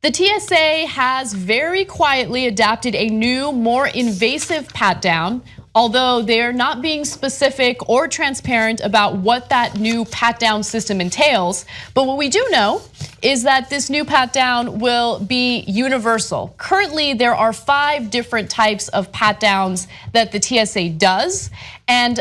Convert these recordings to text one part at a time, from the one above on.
The TSA has very quietly adopted a new, more invasive pat-down, although they're not being specific or transparent about what that new pat-down system entails. But what we do know is that this new pat-down will be universal. Currently, there are 5 different types of pat-downs that the TSA does, and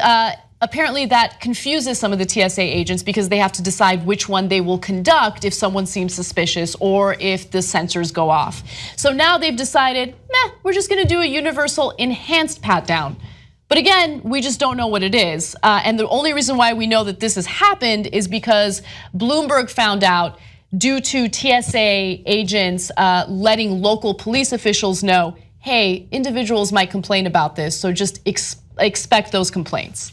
apparently that confuses some of the TSA agents because they have to decide which one they will conduct if someone seems suspicious or if the sensors go off. So now they've decided, we're just gonna do a universal enhanced pat-down. But again, we just don't know what it is. And the only reason why we know that this has happened is because Bloomberg found out due to TSA agents letting local police officials know, hey, individuals might complain about this, so just expect those complaints.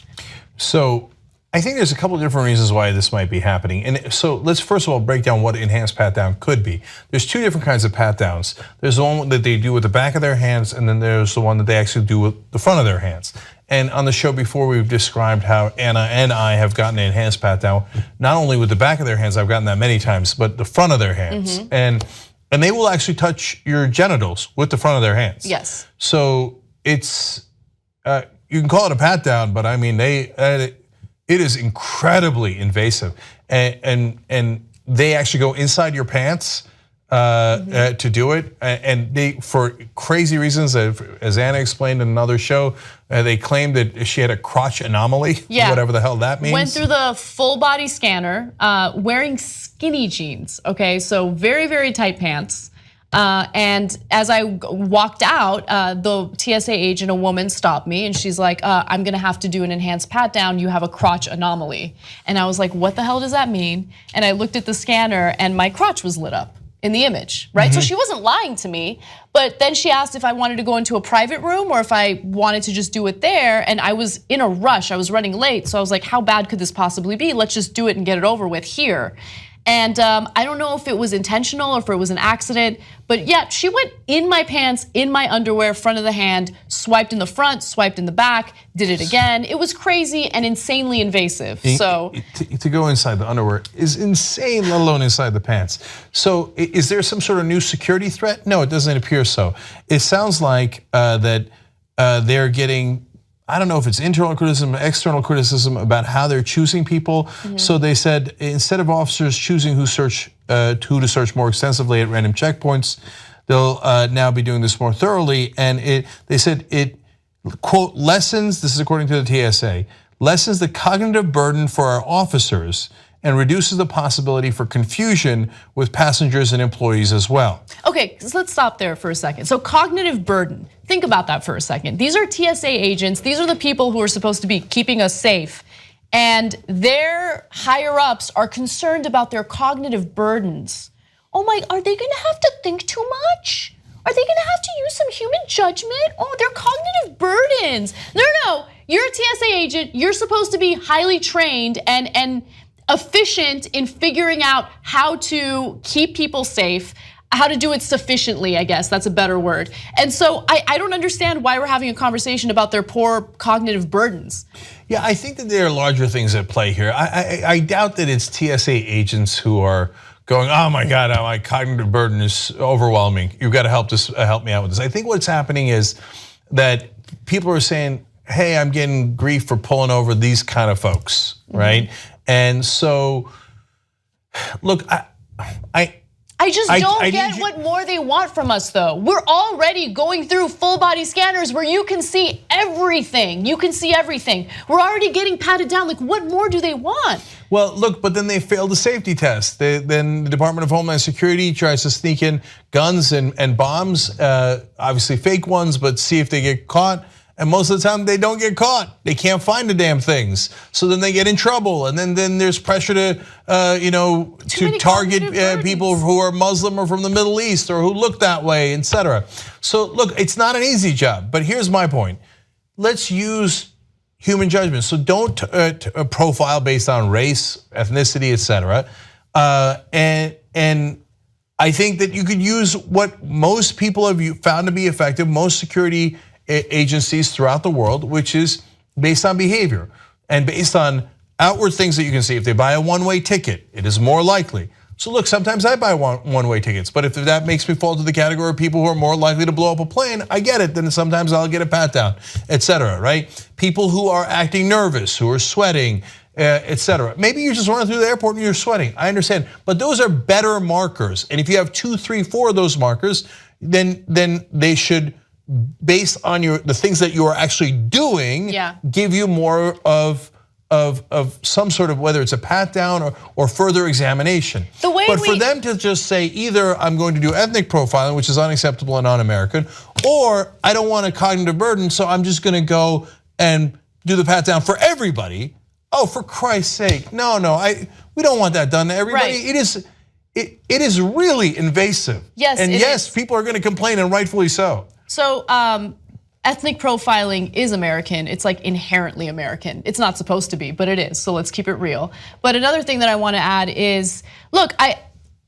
So I think there's a couple of different reasons why this might be happening. And so let's first of all break down what enhanced pat down could be. There's 2 different kinds of pat downs. There's the one that they do with the back of their hands, and then there's the one that they actually do with the front of their hands. And on the show before, we've described how Anna and I have gotten an enhanced pat down, not only with the back of their hands, I've gotten that many times, but the front of their hands. And they will actually touch your genitals with the front of their hands. Yes. So it's, you can call it a pat down, but I mean, it is incredibly invasive, and they actually go inside your pants to do it, and they, for crazy reasons, as Anna explained in another show, they claimed that she had a crotch anomaly, whatever the hell that means. Went through the full body scanner, wearing skinny jeans. Okay, so very, very tight pants. And as I walked out, the TSA agent, a woman, stopped me and she's like, I'm gonna have to do an enhanced pat down, you have a crotch anomaly. And I was like, what the hell does that mean? And I looked at the scanner and my crotch was lit up in the image, right? So she wasn't lying to me, but then she asked if I wanted to go into a private room or if I wanted to just do it there, and I was in a rush, I was running late, so I was like, how bad could this possibly be? Let's just do it and get it over with here. And I don't know if it was intentional or if it was an accident, but yeah, she went in my pants, in my underwear, front of the hand, swiped in the front, swiped in the back, did it again. It was crazy and insanely invasive. So to go inside the underwear is insane, let alone inside the pants. So is there some sort of new security threat? No, it doesn't appear so. It sounds like that they're getting, I don't know if it's internal criticism, external criticism about how they're choosing people. So they said instead of officers choosing who to search more extensively at random checkpoints, they'll now be doing this more thoroughly. And they said it, quote, lessens, this is according to the TSA, lessens the cognitive burden for our officers and reduces the possibility for confusion with passengers and employees as well. Okay, so let's stop there for a second. So cognitive burden, think about that for a second. These are TSA agents, these are the people who are supposed to be keeping us safe, and their higher ups are concerned about their cognitive burdens. Oh my, are they gonna have to think too much? Are they gonna have to use some human judgment? Oh, their cognitive burdens. No, you're a TSA agent, you're supposed to be highly trained and efficient in figuring out how to keep people safe, how to do it sufficiently, I guess, that's a better word. And so I don't understand why we're having a conversation about their poor cognitive burdens. Yeah, I think that there are larger things at play here. I doubt that it's TSA agents who are going, oh my God, my cognitive burden is overwhelming. You've got to help me out with this. I think what's happening is that people are saying, hey, I'm getting grief for pulling over these kind of folks, right? And so, look, I just don't get what more they want from us though. We're already going through full body scanners where you can see everything. We're already getting patted down, like what more do they want? Well, look, but then they failed the safety test. Then the Department of Homeland Security tries to sneak in guns and bombs, obviously fake ones, but see if they get caught. And most of the time they don't get caught. They can't find the damn things. So then they get in trouble. And then there's pressure to target people who are Muslim or from the Middle East or who look that way, etc. So look, it's not an easy job, but here's my point. Let's use human judgment. So don't profile based on race, ethnicity, etc. And I think that you could use what most people have found to be effective, most security agencies throughout the world, which is based on behavior and based on outward things that you can see. If they buy a one-way ticket, it is more likely. So look, sometimes I buy one-way tickets, but if that makes me fall to the category of people who are more likely to blow up a plane, I get it. Then sometimes I'll get a pat down, etc. Right? People who are acting nervous, who are sweating, etc. Maybe you're just running through the airport and you're sweating. I understand, but those are better markers. And if you have 2, 3, 4 of those markers, then they should, based on the things that you are actually doing, give you more of some sort of, whether it's a pat down or further examination. But for them to just say either I'm going to do ethnic profiling, which is unacceptable and un-American, or I don't want a cognitive burden, so I'm just going to go and do the pat down for everybody. Oh, for Christ's sake, no, we don't want that done to everybody. Right. It is really invasive. Yes, and yes, people are going to complain, and rightfully so. So ethnic profiling is American. It's like inherently American. It's not supposed to be, but it is. So let's keep it real. But another thing that I want to add is, look,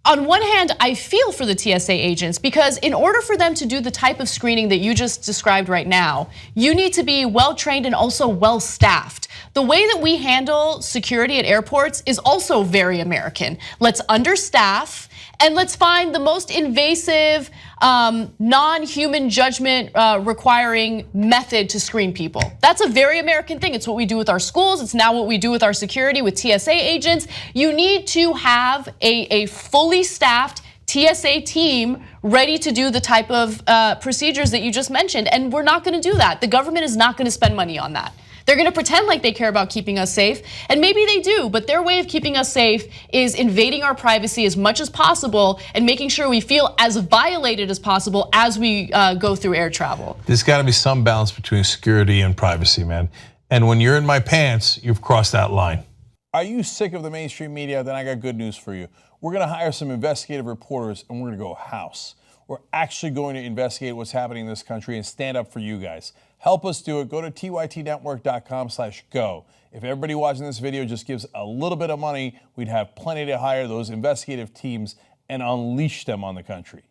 on one hand, I feel for the TSA agents because in order for them to do the type of screening that you just described right now, you need to be well-trained and also well-staffed. The way that we handle security at airports is also very American. Let's understaff and let's find the most invasive, non-human judgment requiring method to screen people. That's a very American thing. It's what we do with our schools. It's now what we do with our security, with TSA agents. You need to have a fully staffed TSA team ready to do the type of procedures that you just mentioned. And we're not gonna do that. The government is not gonna spend money on that. They're gonna pretend like they care about keeping us safe, and maybe they do, but their way of keeping us safe is invading our privacy as much as possible and making sure we feel as violated as possible as we go through air travel. There's gotta be some balance between security and privacy, man. And when you're in my pants, you've crossed that line. Are you sick of the mainstream media? Then I got good news for you. We're gonna hire some investigative reporters and we're gonna go house. We're actually going to investigate what's happening in this country and stand up for you guys. Help us do it. Go to tytnetwork.com/go. If everybody watching this video just gives a little bit of money, we'd have plenty to hire those investigative teams and unleash them on the country.